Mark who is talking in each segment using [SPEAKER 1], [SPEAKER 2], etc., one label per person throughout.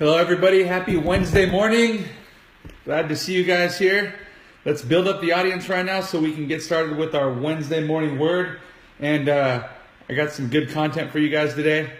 [SPEAKER 1] Hello everybody, happy Wednesday morning. Glad to see you guys here. Let's build up the audience right now so we can get started with our Wednesday morning word. And I got some good content for you guys today.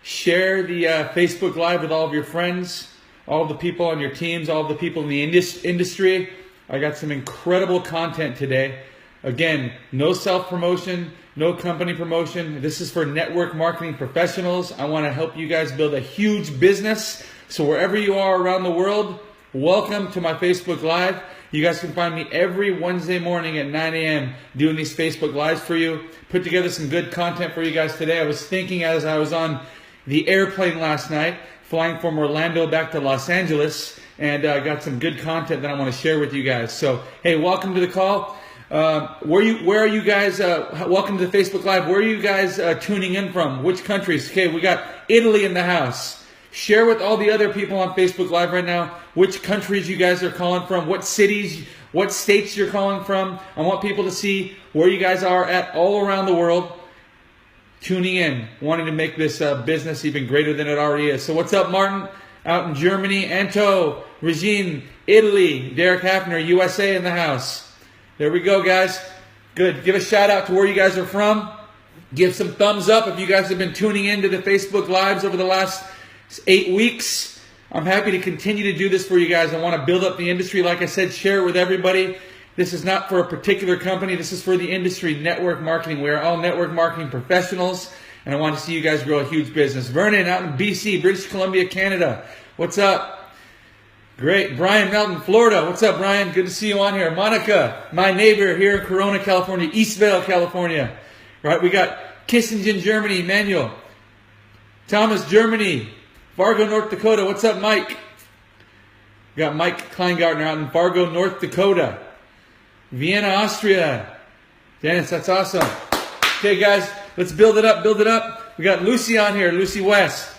[SPEAKER 1] Share the Facebook Live with all of your friends, all of the people on your teams, all of the people in the industry. I got some incredible content today. Again, no self-promotion, no company promotion. This is for network marketing professionals. I want to help you guys build a huge business. So wherever you are around the world, welcome to my Facebook Live. You guys can find me every Wednesday morning at 9 a.m. doing these Facebook Lives for you. Put together some good content for you guys today. I was thinking as I was on the airplane last night, flying from Orlando back to Los Angeles, and I got some good content that I want to share with you guys. So, hey, welcome to the call. Where are you guys? Welcome to the Facebook Live. Where are you guys tuning in from? Which countries? Okay, we got Italy in the house. Share with all the other people on Facebook Live right now which countries you guys are calling from, what cities, what states you're calling from. I want people to see where you guys are at all around the world, tuning in, wanting to make this business even greater than it already is. So what's up, Martin? Out in Germany, Anto, Regine, Italy, Derek Hafner, USA in the house. There we go, guys. Good. Give a shout out to where you guys are from. Give some thumbs up if you guys have been tuning into the Facebook Lives over the last 8 weeks. I'm happy to continue to do this for you guys. I want to build up the industry. Like I said, share it with everybody. This is not for a particular company. This is for the industry, network marketing. We are all network marketing professionals, and I want to see you guys grow a huge business. Vernon out in BC, British Columbia, Canada. What's up? Great. Brian Melton, Florida. What's up, Brian? Good to see you on here. Monica, my neighbor here in Corona, California, Eastvale, California. Right, we got Kissingen, Germany, Manuel. Thomas, Germany. Fargo, North Dakota. What's up, Mike? We got Mike Kleingartner out in Fargo, North Dakota. Vienna, Austria. Dennis, that's awesome. Okay, guys, let's build it up, build it up. We got Lucy on here, Lucy West.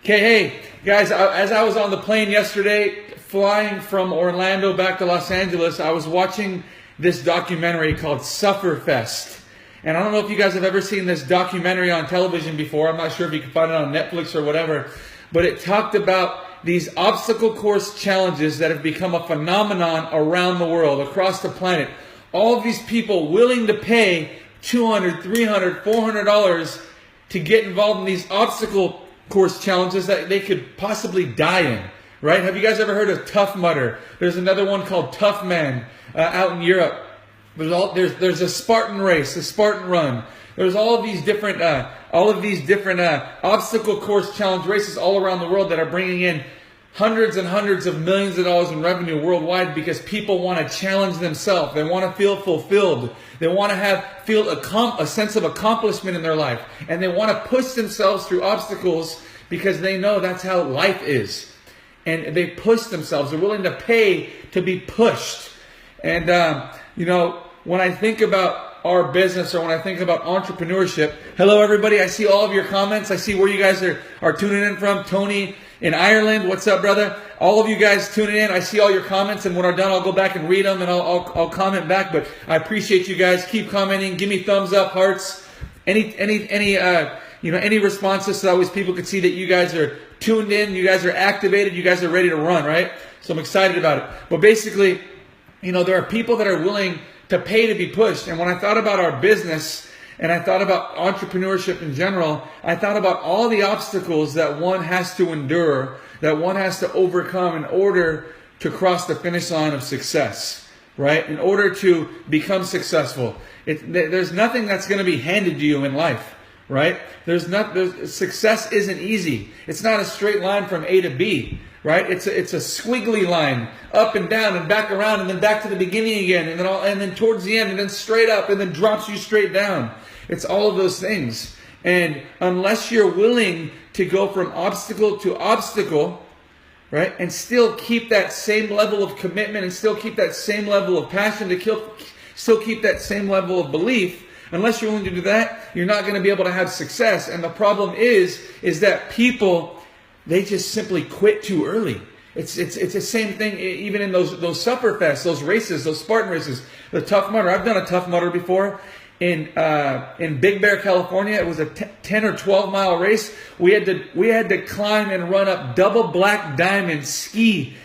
[SPEAKER 1] Okay, hey, guys, as I was on the plane yesterday, flying from Orlando back to Los Angeles, I was watching this documentary called Sufferingfest. And I don't know if you guys have ever seen this documentary on television before. I'm not sure if you can find it on Netflix or whatever. But it talked about these obstacle course challenges that have become a phenomenon around the world, across the planet. All of these people willing to pay $200, $300, $400 to get involved in these obstacle course challenges that they could possibly die in. Right? Have you guys ever heard of Tough Mudder? There's another one called Tough Man out in Europe. There's a Spartan race, a Spartan run. There's all of these different obstacle course challenge races all around the world that are bringing in hundreds and hundreds of millions of dollars in revenue worldwide because people want to challenge themselves. They want to feel fulfilled. They want to feel a sense of accomplishment in their life, and they want to push themselves through obstacles because they know that's how life is. And they push themselves. They're willing to pay to be pushed. And, when I think about our business or when I think about entrepreneurship, hello, everybody. I see all of your comments. I see where you guys are tuning in from. Tony in Ireland. What's up, brother? All of you guys tuning in. I see all your comments. And when I'm done, I'll go back and read them and I'll comment back. But I appreciate you guys. Keep commenting. Give me thumbs up, hearts. Any responses so that always people can see that you guys are tuned in, you guys are activated, you guys are ready to run, right? So I'm excited about it. But basically, there are people that are willing to pay to be pushed. And when I thought about our business and I thought about entrepreneurship in general, I thought about all the obstacles that one has to endure, that one has to overcome in order to cross the finish line of success, right? In order to become successful. There's nothing that's going to be handed to you in life. Right? Success isn't easy. It's not a straight line from A to B, right? It's a squiggly line, up and down and back around and then back to the beginning again and then towards the end and then straight up and then drops you straight down. It's all of those things. And unless you're willing to go from obstacle to obstacle, right, and still keep that same level of commitment and still keep that same level of passion still keep that same level of belief, unless you're willing to do that, you're not going to be able to have success. And the problem is that people, they just simply quit too early. It's the same thing even in those Sufferfests, those races, those Spartan races, the Tough Mudder. I've done a Tough Mudder before. in Big Bear, California. It was a 10 or 12 mile race. We had to climb and run up double black diamond ski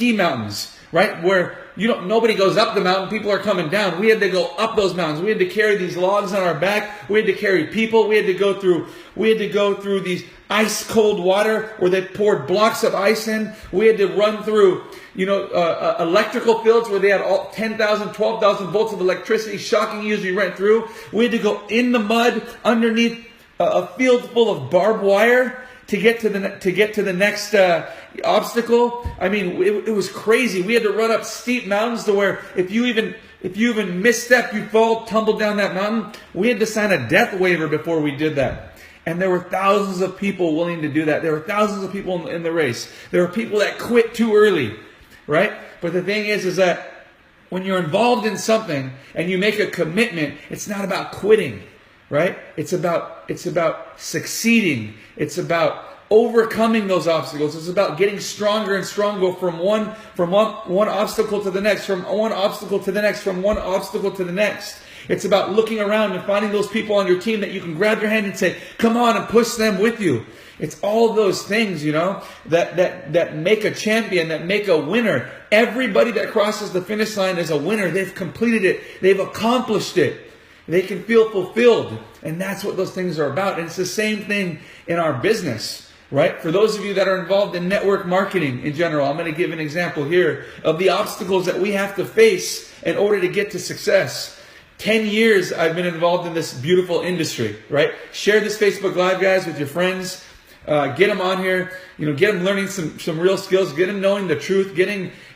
[SPEAKER 1] mountains, right? Where nobody goes up the mountain, people are coming down. We had to go up those mountains. We had to carry these logs on our back. We had to carry people. We had to go through these ice cold water where they poured blocks of ice in. We had to run through electrical fields where they had all 10,000, 12,000 volts of electricity shocking you as you went through. We had to go in the mud underneath a field full of barbed wire to get to the next obstacle. I mean, it was crazy. We had to run up steep mountains to where if you even misstep, you fall, tumble down that mountain. We had to sign a death waiver before we did that. And there were thousands of people willing to do that. There were thousands of people in the race. There were people that quit too early, right? But the thing is that when you're involved in something and you make a commitment, it's not about quitting, right? It's about succeeding. It's about overcoming those obstacles. It's about getting stronger and stronger from one obstacle to the next, from one obstacle to the next, from one obstacle to the next. It's about looking around and finding those people on your team that you can grab their hand and say, come on, and push them with you. It's all those things, that make a champion, that make a winner. Everybody that crosses the finish line is a winner. They've completed it. They've accomplished it. They can feel fulfilled. And that's what those things are about. And it's the same thing in our business, right? For those of you that are involved in network marketing in general, I'm going to give an example here of the obstacles that we have to face in order to get to success. 10 years I've been involved in this beautiful industry, right? Share this Facebook Live, guys, with your friends. Get them on here, get them learning some real skills, get them knowing the truth,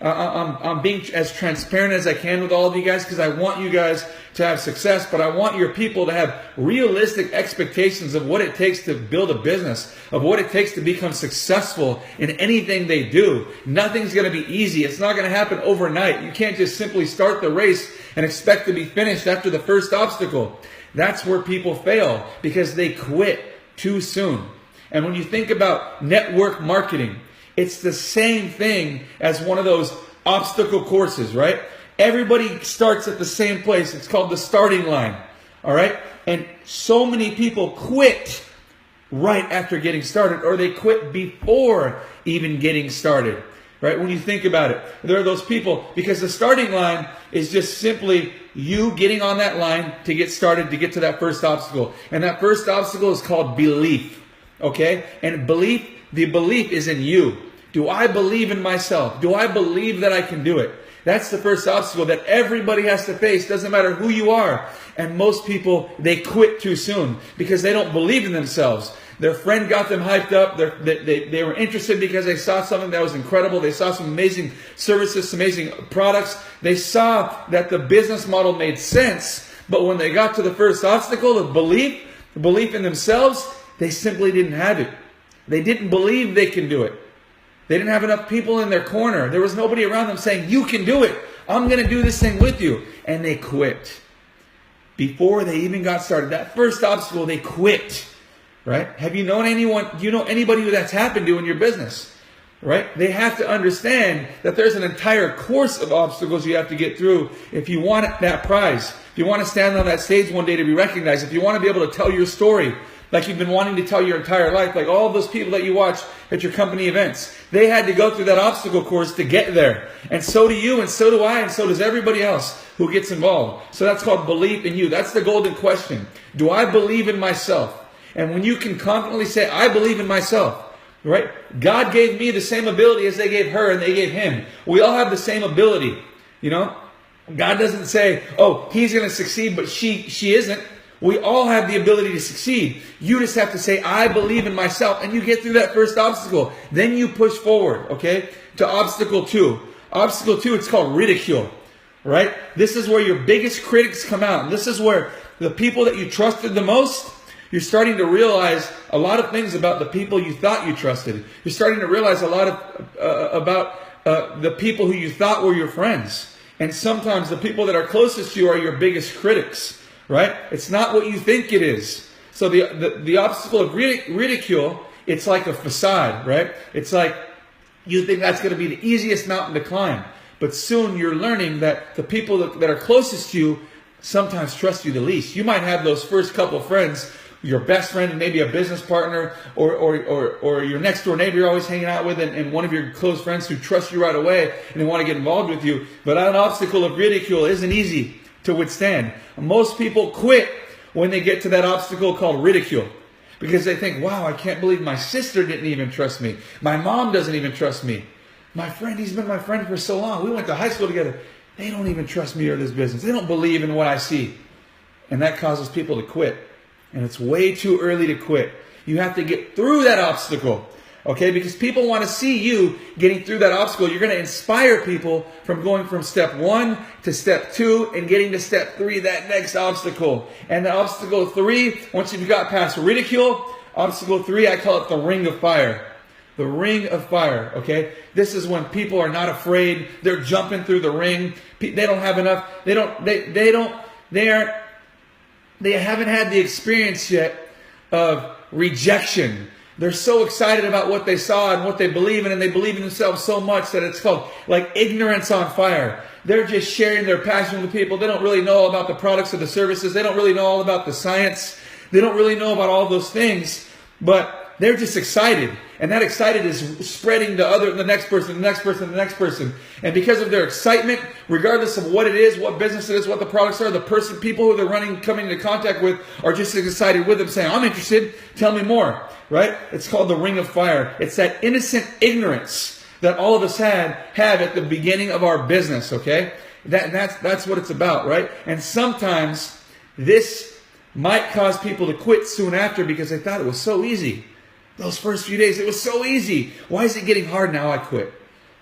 [SPEAKER 1] I'm being as transparent as I can with all of you guys because I want you guys to have success, but I want your people to have realistic expectations of what it takes to build a business, of what it takes to become successful in anything they do. Nothing's going to be easy. It's not going to happen overnight. You can't just simply start the race and expect to be finished after the first obstacle. That's where people fail because they quit too soon. And when you think about network marketing, it's the same thing as one of those obstacle courses, right? Everybody starts at the same place. It's called the starting line, all right? And so many people quit right after getting started, or they quit before even getting started, right? When you think about it, there are those people, because the starting line is just simply you getting on that line to get started, to get to that first obstacle. And that first obstacle is called belief. Okay? And the belief is in you. Do I believe in myself? Do I believe that I can do it? That's the first obstacle that everybody has to face. Doesn't matter who you are. And most people, they quit too soon because they don't believe in themselves. Their friend got them hyped up. They were interested because they saw something that was incredible. They saw some amazing services, some amazing products. They saw that the business model made sense. But when they got to the first obstacle, the belief in themselves, they simply didn't have it. They didn't believe they can do it. They didn't have enough people in their corner. There was nobody around them saying, you can do it. I'm going to do this thing with you. And they quit. Before they even got started. That first obstacle, they quit. Right? Have you known anyone, do you know anybody who that's happened to in your business? Right? They have to understand that there's an entire course of obstacles you have to get through if you want that prize. If you want to stand on that stage one day to be recognized. If you want to be able to tell your story like you've been wanting to tell your entire life, like all of those people that you watch at your company events, they had to go through that obstacle course to get there. And so do you, and so do I, and so does everybody else who gets involved. So that's called belief in you. That's the golden question. Do I believe in myself? And when you can confidently say, I believe in myself, right? God gave me the same ability as they gave her and they gave him. We all have the same ability, God doesn't say, oh, he's going to succeed, but she isn't. We all have the ability to succeed. You just have to say, I believe in myself. And you get through that first obstacle. Then you push forward, okay, to obstacle 2. Obstacle 2, it's called ridicule, right? This is where your biggest critics come out. And this is where the people that you trusted the most, you're starting to realize a lot of things about the people you thought you trusted. You're starting to realize a lot of about the people who you thought were your friends. And sometimes the people that are closest to you are your biggest critics. Right? It's not what you think it is. So the obstacle of ridicule, it's like a facade, right? It's like you think that's going to be the easiest mountain to climb. But soon you're learning that the people that are closest to you sometimes trust you the least. You might have those first couple friends, your best friend and maybe a business partner, or your next door neighbor you're always hanging out with, and one of your close friends who trust you right away and they want to get involved with you. But an obstacle of ridicule isn't easy to withstand. Most people quit when they get to that obstacle called ridicule, because they think, wow, I can't believe my sister didn't even trust me. My mom doesn't even trust me. My friend, he's been my friend for so long. We went to high school together. They don't even trust me or this business. They don't believe in what I see. And that causes people to quit. And it's way too early to quit. You have to get through that obstacle. Okay? Because people want to see you getting through that obstacle. You're going to inspire people from going from step 1 to step 2 and getting to step 3, that next obstacle. And the obstacle 3, once you've got past ridicule, obstacle 3, I call it the ring of fire. The ring of fire, okay? This is when people are not afraid. They're jumping through the ring. They don't have enough. They haven't had the experience yet of rejection. They're so excited about what they saw and what they believe in, and they believe in themselves so much that it's called like ignorance on fire. They're just sharing their passion with people. They don't really know all about the products or the services. They don't really know all about the science. They don't really know about all those things, but they're just excited. And that excited is spreading to the next person, the next person, the next person. And because of their excitement, regardless of what it is, what business it is, what the products are, people who they're coming into contact with are just as excited with them, saying, I'm interested, tell me more, right? It's called the ring of fire. It's that innocent ignorance that all of us have at the beginning of our business, okay? That's what it's about, right? And sometimes this might cause people to quit soon after because they thought it was so easy. Those first few days, it was so easy. Why is it getting hard now? I quit,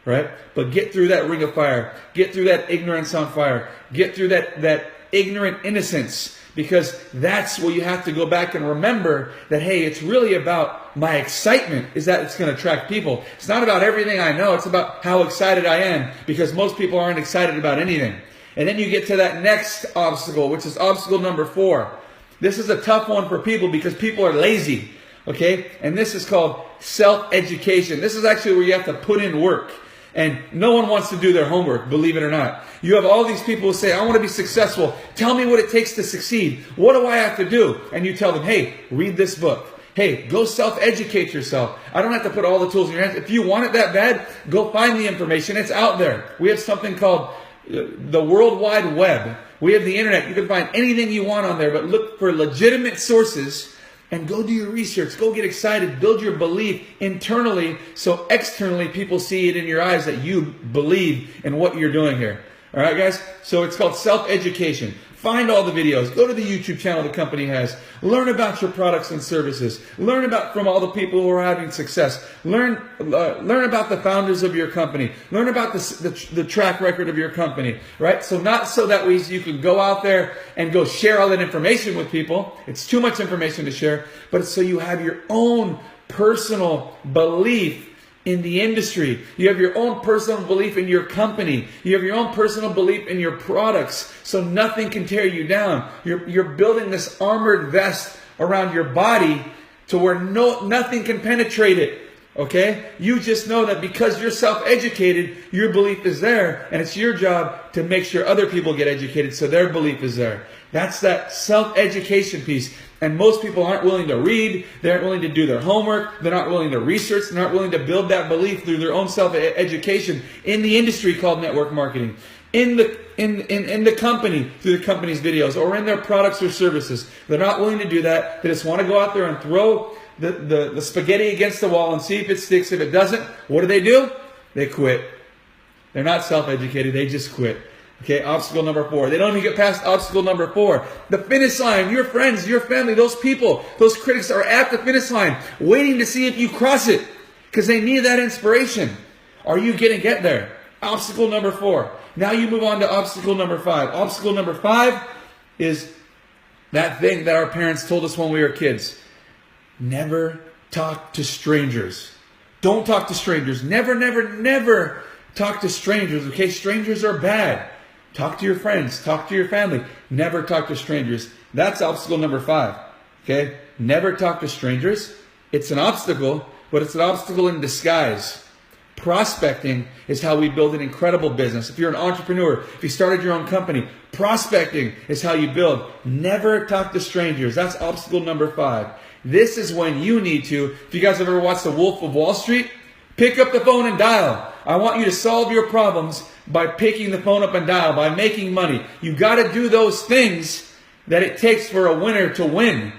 [SPEAKER 1] right? But get through that ring of fire. Get through that ignorance on fire. Get through that ignorant innocence, because that's where you have to go back and remember that, hey, it's really about my excitement is that it's going to attract people. It's not about everything I know. It's about how excited I am, because most people aren't excited about anything. And then you get to that next obstacle, which is obstacle number 4. This is a tough one for people because people are lazy. Okay? And this is called self-education. This is actually where you have to put in work. And no one wants to do their homework, believe it or not. You have all these people who say, I want to be successful. Tell me what it takes to succeed. What do I have to do? And you tell them, hey, read this book. Hey, go self-educate yourself. I don't have to put all the tools in your hands. If you want it that bad, go find the information. It's out there. We have something called the World Wide Web. We have the internet. You can find anything you want on there, but look for legitimate sources and go do your research. Go get excited. Build your belief internally so externally people see it in your eyes that you believe in what you're doing here. All right, guys? So it's called self-education. Find all the videos. Go to the YouTube channel the company has. Learn about your products and services. Learn about from all the people who are having success. Learn about the founders of your company. Learn about the track record of your company, right? So not so that you can go out there and go share all that information with people. It's too much information to share. But it's so you have your own personal belief in the industry. You have your own personal belief in your company. You have your own personal belief in your products, so nothing can tear you down. You're building this armored vest around your body to where nothing can penetrate it. Okay? You just know that because you're self-educated, your belief is there, and it's your job to make sure other people get educated so their belief is there. That's that self-education piece. And most people aren't willing to read. They aren't willing to do their homework. They're not willing to research. They're not willing to build that belief through their own self-education in the industry called network marketing, in the company through the company's videos, or in their products or services. They're not willing to do that. They just want to go out there and throw the spaghetti against the wall and see if it sticks. If it doesn't, what do? They quit. They're not self-educated. They just quit. Okay, obstacle number 4. They don't even get past obstacle number 4. The finish line, your friends, your family, those people, those critics are at the finish line waiting to see if you cross it because they need that inspiration. Are you going to get there? Obstacle number 4. Now you move on to obstacle number 5. Obstacle number 5 is that thing that our parents told us when we were kids. Never talk to strangers. Don't talk to strangers. Never, never, never talk to strangers. Okay, strangers are bad. Talk to your friends. Talk to your family. Never talk to strangers. That's obstacle number 5. Okay? Never talk to strangers. It's an obstacle, but it's an obstacle in disguise. Prospecting is how we build an incredible business. If you're an entrepreneur, if you started your own company, prospecting is how you build. Never talk to strangers. That's obstacle number 5. This is when you need to, if you guys have ever watched The Wolf of Wall Street, pick up the phone and dial. I want you to solve your problems by picking the phone up and dial, by making money. You got to do those things that it takes for a winner to win.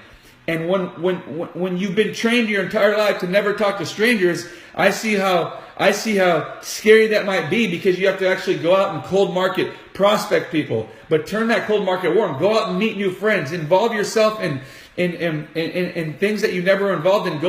[SPEAKER 1] And when you've been trained your entire life to never talk to strangers, I see how scary that might be, because you have to actually go out and cold market, prospect people. But turn that cold market warm. Go out and meet new friends. Involve yourself in things that you never involved in.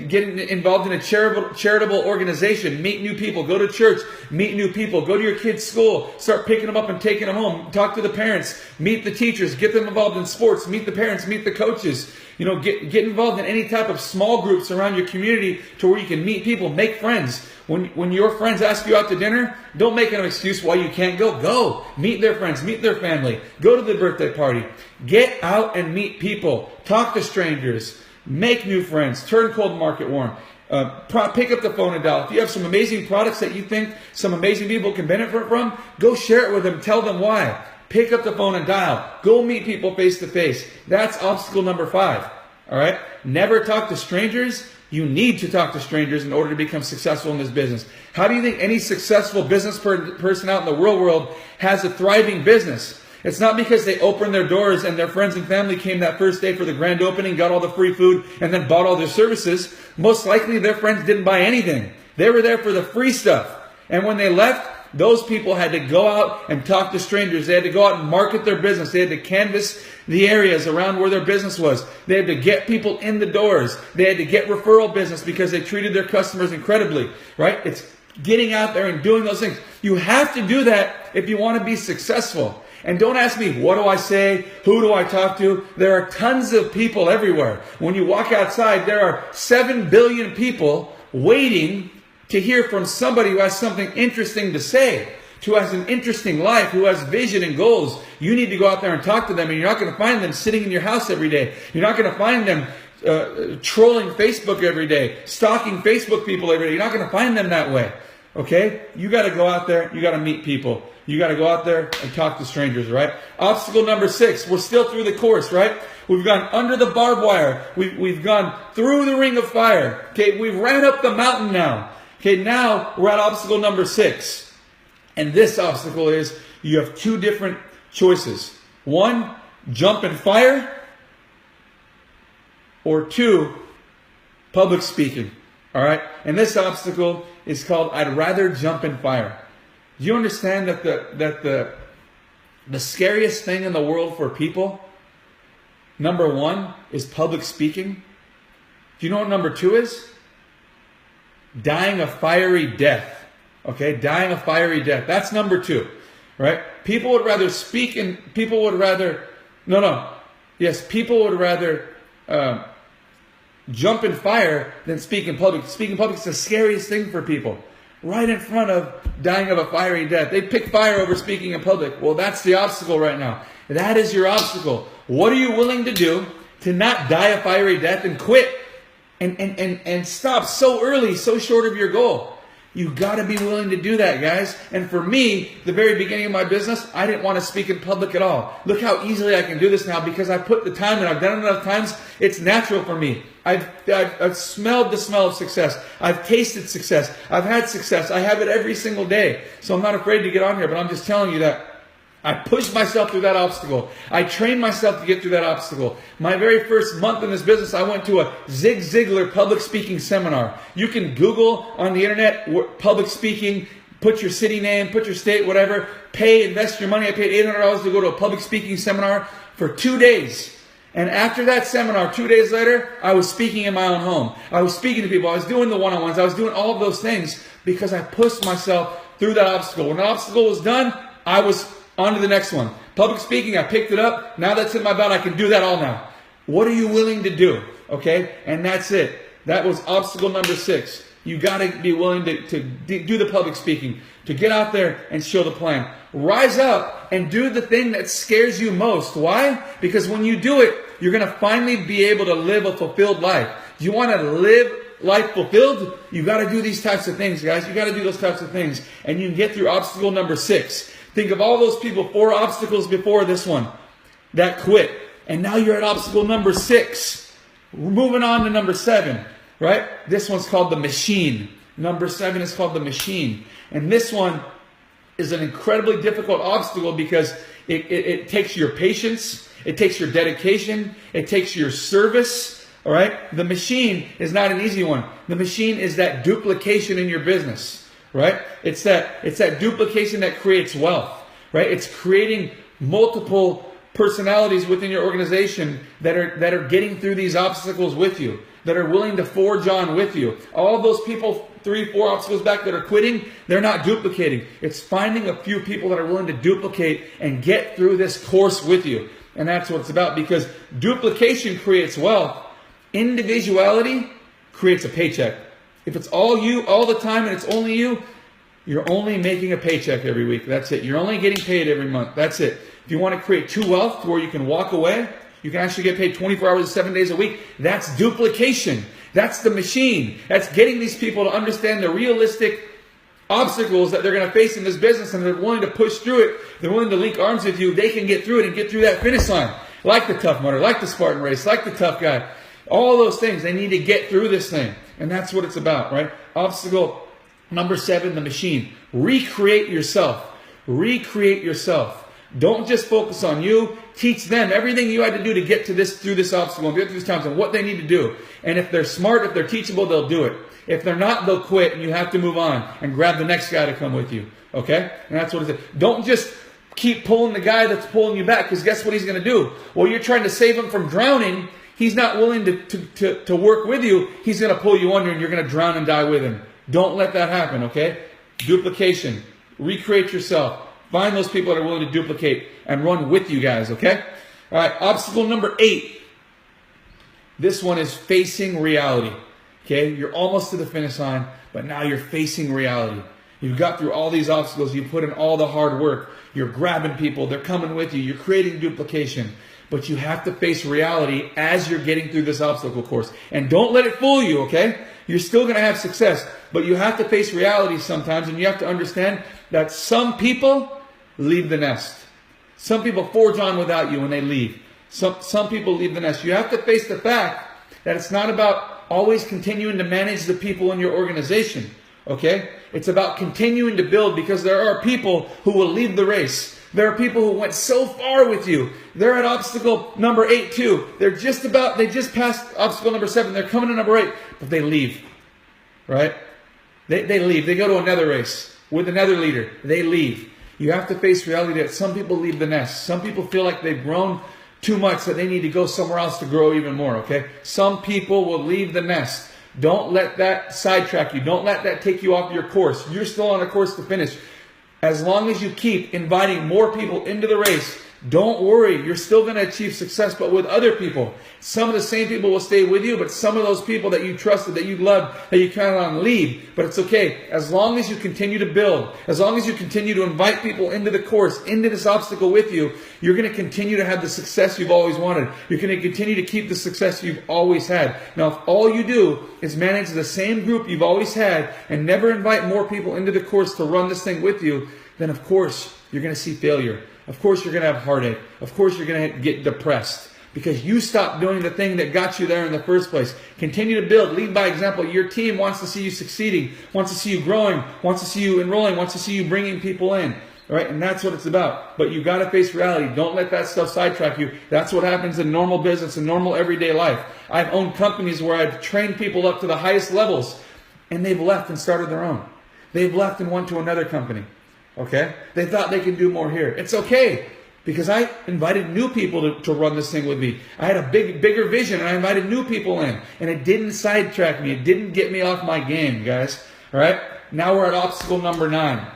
[SPEAKER 1] Get involved in a charitable organization. Meet new people. Go to church. Meet new people. Go to your kids' school. Start picking them up and taking them home. Talk to the parents. Meet the teachers. Get them involved in sports. Meet the parents. Meet the coaches. Get involved in any type of small groups around your community to where you can meet people, make friends. When your friends ask you out to dinner, don't make an excuse why you can't go. Go. Meet their friends. Meet their family. Go to the birthday party. Get out and meet people. Talk to strangers. Make new friends. Turn cold market warm. Pick up the phone and dial. If you have some amazing products that you think some amazing people can benefit from, go share it with them. Tell them why. Pick up the phone and dial. Go meet people face to face. That's obstacle number 5. All right? Never talk to strangers. You need to talk to strangers in order to become successful in this business. How do you think any successful business person out in the real world has a thriving business? It's not because they opened their doors and their friends and family came that first day for the grand opening, got all the free food, and then bought all their services. Most likely their friends didn't buy anything. They were there for the free stuff. And when they left, those people had to go out and talk to strangers. They had to go out and market their business. They had to canvass the areas around where their business was. They had to get people in the doors. They had to get referral business because they treated their customers incredibly, right? It's getting out there and doing those things. You have to do that if you want to be successful. And don't ask me, what do I say? Who do I talk to? There are tons of people everywhere. When you walk outside, there are 7 billion people waiting to hear from somebody who has something interesting to say, who has an interesting life, who has vision and goals. You need to go out there and talk to them, and you're not going to find them sitting in your house every day. You're not going to find them trolling Facebook every day, stalking Facebook people every day. You're not going to find them that way. Okay? You got to go out there. You got to meet people. You got to go out there and talk to strangers, right? Obstacle number 6. We're still through the course, right? We've gone under the barbed wire. We've gone through the ring of fire. Okay? We've ran up the mountain now. Okay, now we're at obstacle number 6. And this obstacle is you have 2 different choices. 1, jump and fire. Or 2, public speaking. All right? And this obstacle is called I'd rather jump and fire. Do you understand that the scariest thing in the world for people, number 1, is public speaking? Do you know what number 2 is? Dying a fiery death. Okay, dying a fiery death. That's number 2, right? People would rather speak and people would rather, people would rather jump in fire than speak in public. Speak in public is the scariest thing for people. Right in front of dying of a fiery death. They pick fire over speaking in public. Well, that's the obstacle right now. That is your obstacle. What are you willing to do to not die a fiery death and quit? And stop so early, so short of your goal. You got to be willing to do that, guys. And for me, the very beginning of my business, I didn't want to speak in public at all. Look how easily I can do this now because I put the time in. I've done it enough times. It's natural for me. I've smelled the smell of success. I've tasted success. I've had success. I have it every single day. So I'm not afraid to get on here, but I'm just telling you that I pushed myself through that obstacle. I trained myself to get through that obstacle. My very first month in this business, I went to a Zig Ziglar public speaking seminar. You can Google on the internet public speaking, put your city name, put your state, whatever, invest your money. I paid $800 to go to a public speaking seminar for 2 days. And after that seminar, 2 days later, I was speaking in my own home. I was speaking to people. I was doing the one-on-ones. I was doing all of those things because I pushed myself through that obstacle. When the obstacle was done, I was on to the next one. Public speaking, I picked it up. Now that's in my belt. I can do that all now. What are you willing to do? Okay? And that's it. That was obstacle number 6. You got to be willing to do the public speaking, to get out there and show the plan. Rise up and do the thing that scares you most. Why? Because when you do it, you're going to finally be able to live a fulfilled life. You want to live life fulfilled, you got to do these types of things, guys. You got to do those types of things. And you can get through obstacle number 6. Think of all those people, 4 obstacles before this one, that quit. And now you're at obstacle number 6. We're moving on to number 7, right? This one's called the machine. Number 7 is called the machine. And this one is an incredibly difficult obstacle because it takes your patience, it takes your dedication, it takes your service. All right? The machine is not an easy one. The machine is that duplication in your business, right? It's that duplication that creates wealth, right? It's creating multiple personalities within your organization that are getting through these obstacles with you, that are willing to forge on with you. All those people 3, 4 obstacles back that are quitting, they're not duplicating. It's finding a few people that are willing to duplicate and get through this course with you. And that's what it's about, because duplication creates wealth. Individuality creates a paycheck. If it's all you all the time and it's only you, you're only making a paycheck every week. That's it. You're only getting paid every month. That's it. If you want to create true wealth to where you can walk away, you can actually get paid 24 hours, 7 days a week. That's duplication. That's the machine. That's getting these people to understand the realistic obstacles that they're going to face in this business, and they're willing to push through it. They're willing to link arms with you. They can get through it and get through that finish line. Like the Tough Mudder, like the Spartan race, like the tough guy. All those things, they need to get through this thing. And that's what it's about, right? Obstacle number 7, the machine. Recreate yourself. Recreate yourself. Don't just focus on you. Teach them everything you had to do to get to this, through this obstacle, and get through this challenge, and what they need to do. And if they're smart, if they're teachable, they'll do it. If they're not, they'll quit, and you have to move on and grab the next guy to come with you. Okay? And that's what it is. Don't just keep pulling the guy that's pulling you back, because guess what he's going to do? Well, you're trying to save him from drowning. He's not willing to work with you. He's going to pull you under, and you're going to drown and die with him. Don't let that happen, okay? Duplication. Recreate yourself. Find those people that are willing to duplicate and run with you guys, okay? All right, obstacle number 8. This one is facing reality, okay? You're almost to the finish line, but now you're facing reality. You've got through all these obstacles. You've put in all the hard work. You're grabbing people. They're coming with you. You're creating duplication. But you have to face reality as you're getting through this obstacle course. And don't let it fool you, okay? You're still going to have success. But you have to face reality sometimes. And you have to understand that some people leave the nest. Some people forge on without you when they leave. Some people leave the nest. You have to face the fact that it's not about always continuing to manage the people in your organization, okay? It's about continuing to build, because there are people who will leave the race. There are people who went so far with you. They're at obstacle number 8 too. They just passed obstacle number 7. They're coming to number 8, but they leave, right? They leave. They go to another race with another leader. They leave. You have to face reality that some people leave the nest. Some people feel like they've grown too much, that they need to go somewhere else to grow even more, okay? Some people will leave the nest. Don't let that sidetrack you. Don't let that take you off your course. You're still on a course to finish. As long as you keep inviting more people into the race, don't worry. You're still going to achieve success, but with other people. Some of the same people will stay with you, but some of those people that you trusted, that you loved, that you counted on, leave. But it's okay. As long as you continue to build, as long as you continue to invite people into the course, into this obstacle with you, you're going to continue to have the success you've always wanted. You're going to continue to keep the success you've always had. Now, if all you do is manage the same group you've always had and never invite more people into the course to run this thing with you, then of course you're going to see failure. Of course you're going to have heartache. Of course you're going to get depressed, because you stopped doing the thing that got you there in the first place. Continue to build. Lead by example. Your team wants to see you succeeding, wants to see you growing, wants to see you enrolling, wants to see you bringing people in. All right? And that's what it's about. But you got to face reality. Don't let that stuff sidetrack you. That's what happens in normal business and normal everyday life. I've owned companies where I've trained people up to the highest levels, and they've left and started their own. They've left and went to another company. Okay? They thought they can do more here. It's okay, because I invited new people to run this thing with me. I had a bigger vision, and I invited new people in. And it didn't sidetrack me. It didn't get me off my game, guys. All right? Now we're at obstacle number 9.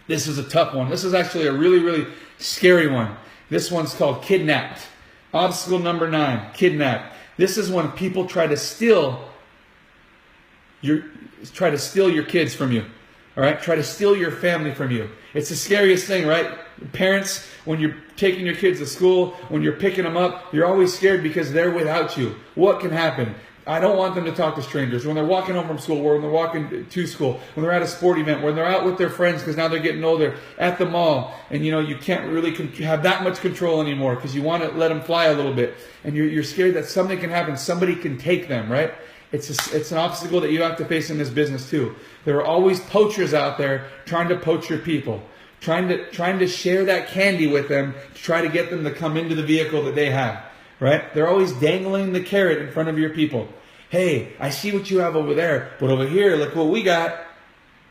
[SPEAKER 1] This is a tough one. This is actually a really, really scary one. This one's called kidnapped. Obstacle number 9, kidnapped. This is when people try to steal your kids from you. All right, try to steal your family from you. It's the scariest thing, right? Parents, when you're taking your kids to school, when you're picking them up, you're always scared because they're without you. What can happen? I don't want them to talk to strangers. When they're walking home from school, or when they're walking to school, when they're at a sport event, when they're out with their friends because now they're getting older, at the mall, and you can't really have that much control anymore because you want to let them fly a little bit, and you're scared that something can happen, somebody can take them, right? It's an obstacle that you have to face in this business too. There are always poachers out there trying to poach your people, trying to share that candy with them to try to get them to come into the vehicle that they have, right? They're always dangling the carrot in front of your people. Hey, I see what you have over there, but over here, look what we got.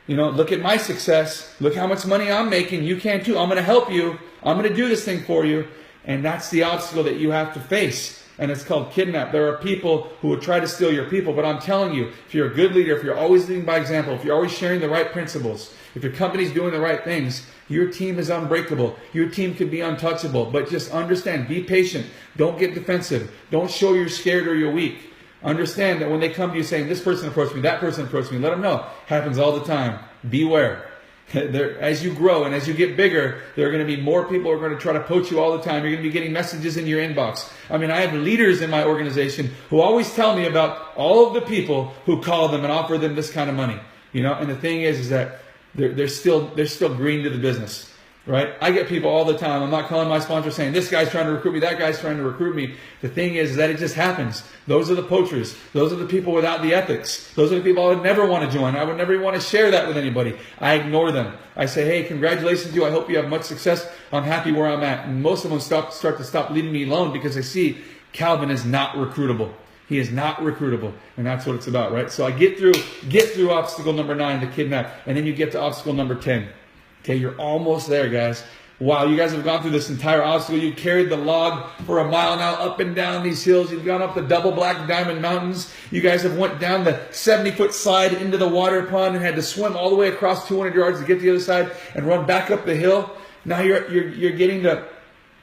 [SPEAKER 1] Look at my success. Look how much money I'm making. You can too. I'm going to help you. I'm going to do this thing for you. And that's the obstacle that you have to face. And it's called kidnap. There are people who will try to steal your people. But I'm telling you, if you're a good leader, if you're always leading by example, if you're always sharing the right principles, if your company's doing the right things, your team is unbreakable. Your team could be untouchable. But just understand, be patient. Don't get defensive. Don't show you're scared or you're weak. Understand that when they come to you saying, this person approached me, that person approached me, let them know. Happens all the time. Beware. As you grow and as you get bigger, there are going to be more people who are going to try to poach you all the time. You're going to be getting messages in your inbox. I mean, I have leaders in my organization who always tell me about all of the people who call them and offer them this kind of money. And the thing is that they're still green to the business. Right? I get people all the time. I'm not calling my sponsor saying, this guy's trying to recruit me, that guy's trying to recruit me. The thing is that it just happens. Those are the poachers. Those are the people without the ethics. Those are the people I would never want to join. I would never want to share that with anybody. I ignore them. I say, hey, congratulations to you. I hope you have much success. I'm happy where I'm at. And most of them start to stop leaving me alone because they see Calvin is not recruitable. He is not recruitable. And that's what it's about, right? So I get through obstacle number 9, the kidnap, and then you get to obstacle number 10. Okay, you're almost there, guys. Wow, you guys have gone through this entire obstacle. You carried the log for a mile now up and down these hills. You've gone up the double black diamond mountains. You guys have went down the 70-foot slide into the water pond and had to swim all the way across 200 yards to get to the other side and run back up the hill. Now you're getting to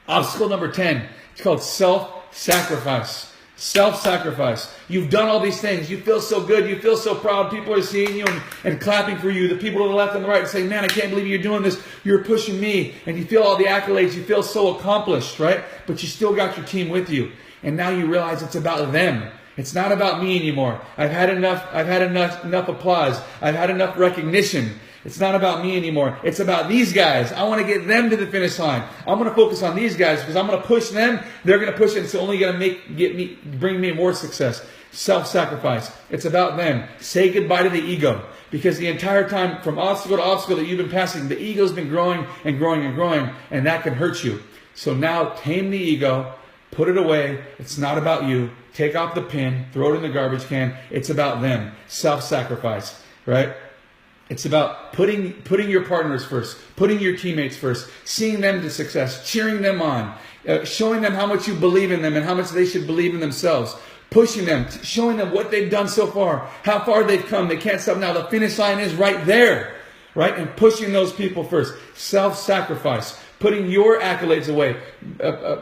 [SPEAKER 1] obstacle number 10. It's called self-sacrifice. Self-sacrifice. You've done all these things. You feel so good. You feel so proud. People are seeing you and clapping for you. The people to the left and the right saying, man, I can't believe you're doing this. You're pushing me. And you feel all the accolades. You feel so accomplished, right? But you still got your team with you. And now you realize it's about them. It's not about me anymore. I've had enough applause. I've had enough recognition. It's not about me anymore. It's about these guys. I want to get them to the finish line. I'm going to focus on these guys because I'm going to push them. They're going to push it. It's only going to bring me more success. Self-sacrifice. It's about them. Say goodbye to the ego. Because the entire time, from obstacle to obstacle that you've been passing, the ego's been growing and growing and growing, and that can hurt you. So now, tame the ego. Put it away. It's not about you. Take off the pin. Throw it in the garbage can. It's about them. Self-sacrifice. Right? It's about putting your partners first, putting your teammates first, seeing them to success, cheering them on, showing them how much you believe in them and how much they should believe in themselves, pushing them, showing them what they've done so far, how far they've come. They can't stop now. The finish line is right there, right? And pushing those people first. Self-sacrifice. Putting your accolades away,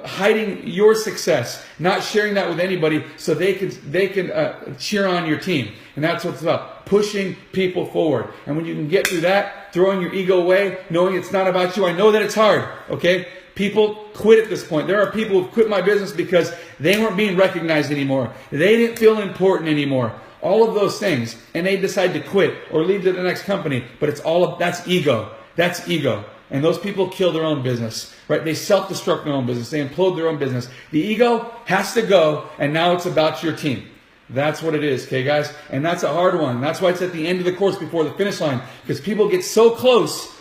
[SPEAKER 1] hiding your success, not sharing that with anybody so they can cheer on your team. And that's what it's about, pushing people forward. And when you can get through that, throwing your ego away, knowing it's not about you. I know that it's hard, okay? People quit at this point. There are people who've quit my business because they weren't being recognized anymore. They didn't feel important anymore. All of those things. And they decide to quit or leave to the next company. But that's ego. That's ego. And those people kill their own business, right? They self-destruct their own business. They implode their own business. The ego has to go, and now it's about your team. That's what it is, okay, guys? And that's a hard one. That's why it's at the end of the course before the finish line, because people get so close,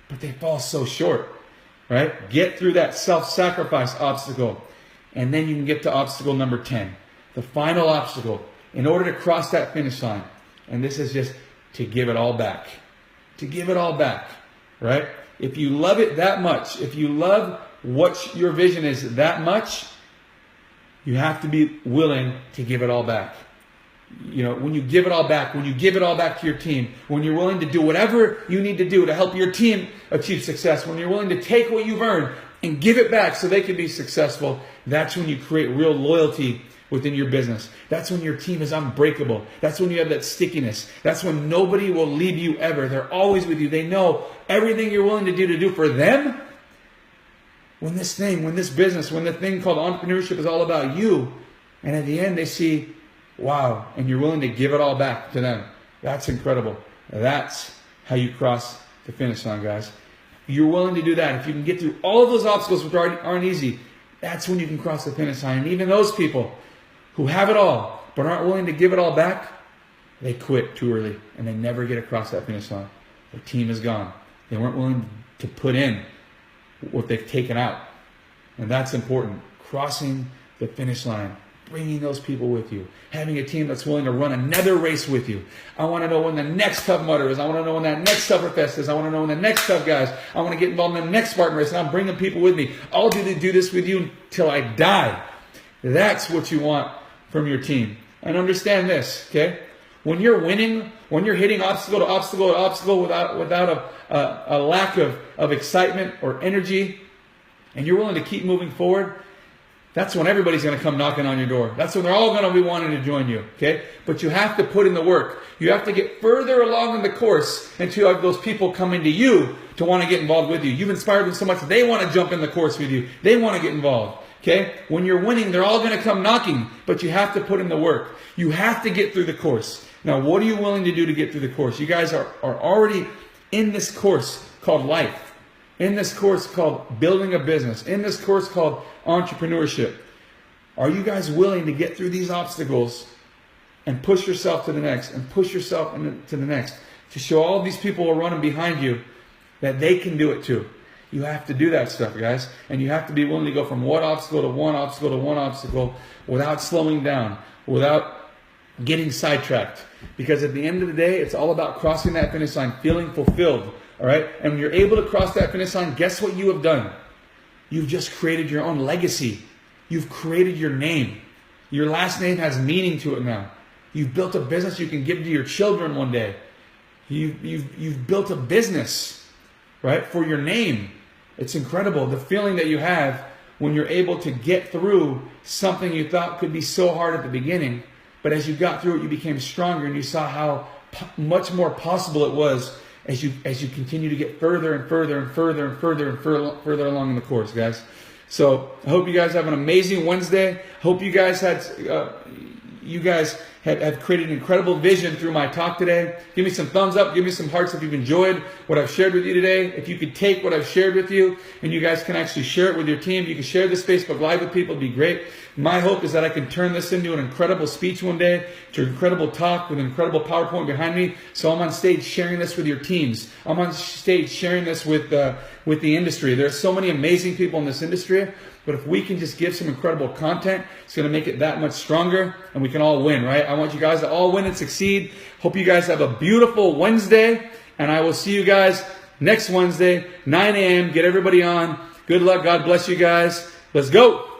[SPEAKER 1] but they fall so short, right? Get through that self-sacrifice obstacle, and then you can get to obstacle number 10, the final obstacle, in order to cross that finish line. And this is just to give it all back. To give it all back, right? If you love it that much, if you love what your vision is that much, you have to be willing to give it all back. When you give it all back, when you give it all back to your team, when you're willing to do whatever you need to do to help your team achieve success, when you're willing to take what you've earned and give it back so they can be successful, that's when you create real loyalty within your business. That's when your team is unbreakable. That's when you have that stickiness. That's when nobody will leave you ever. They're always with you. They know everything you're willing to do for them. When this business, when the thing called entrepreneurship is all about you, and at the end they see Wow. And you're willing to give it all back to them. That's incredible. That's how you cross the finish line, guys. You're willing to do that. If you can get through all of those obstacles, which aren't easy, that's when you can cross the finish line. And even those people who have it all but aren't willing to give it all back, they quit too early and they never get across that finish line. Their team is gone. They weren't willing to put in what they've taken out. And that's important. Crossing the finish line. Bringing those people with you. Having a team that's willing to run another race with you. I want to know when the next Tough Mudder is. I want to know when that next Sufferingfest is. I want to know when the next Tough Guys. I want to get involved in the next Spartan race. And I'm bringing people with me. I'll do this with you until I die. That's what you want from your team. And understand this, okay? When you're winning, when you're hitting obstacle to obstacle to obstacle without a lack of excitement or energy, and you're willing to keep moving forward, that's when everybody's going to come knocking on your door. That's when they're all going to be wanting to join you, okay? But you have to put in the work. You have to get further along in the course until you have those people coming to you to want to get involved with you. You've inspired them so much that they want to jump in the course with you. They want to get involved, okay? When you're winning, they're all going to come knocking, but you have to put in the work. You have to get through the course. Now, what are you willing to do to get through the course? You guys are already in this course called life. In this course called building a business, in this course called entrepreneurship. Are you guys willing to get through these obstacles and push yourself to the next and push yourself to the next to show all these people who are running behind you that they can do it too? You have to do that stuff, guys. And you have to be willing to go from one obstacle to one obstacle to one obstacle without slowing down, without getting sidetracked. Because at the end of the day, it's all about crossing that finish line, feeling fulfilled. All right? And when you're able to cross that finish line, guess what you have done? You've just created your own legacy. You've created your name. Your last name has meaning to it now. You've built a business you can give to your children one day. You've built a business, right, for your name. It's incredible, the feeling that you have when you're able to get through something you thought could be so hard at the beginning. But as you got through it, you became stronger and you saw how much more possible it was as you continue to get further and further and further and further and further along in the course, guys. So I hope you guys have an amazing Wednesday. Hope you guys have created an incredible vision through my talk today. Give me some thumbs up. Give me some hearts if you've enjoyed what I've shared with you today. If you could take what I've shared with you and you guys can actually share it with your team. You can share this Facebook Live with people. It'd be great. My hope is that I can turn this into an incredible speech one day, to an incredible talk with an incredible PowerPoint behind me. So I'm on stage sharing this with your teams. I'm on stage sharing this with the industry. There are so many amazing people in this industry. But if we can just give some incredible content, it's going to make it that much stronger and we can all win, right? I want you guys to all win and succeed. Hope you guys have a beautiful Wednesday. And I will see you guys next Wednesday, 9 a.m. Get everybody on. Good luck. God bless you guys. Let's go.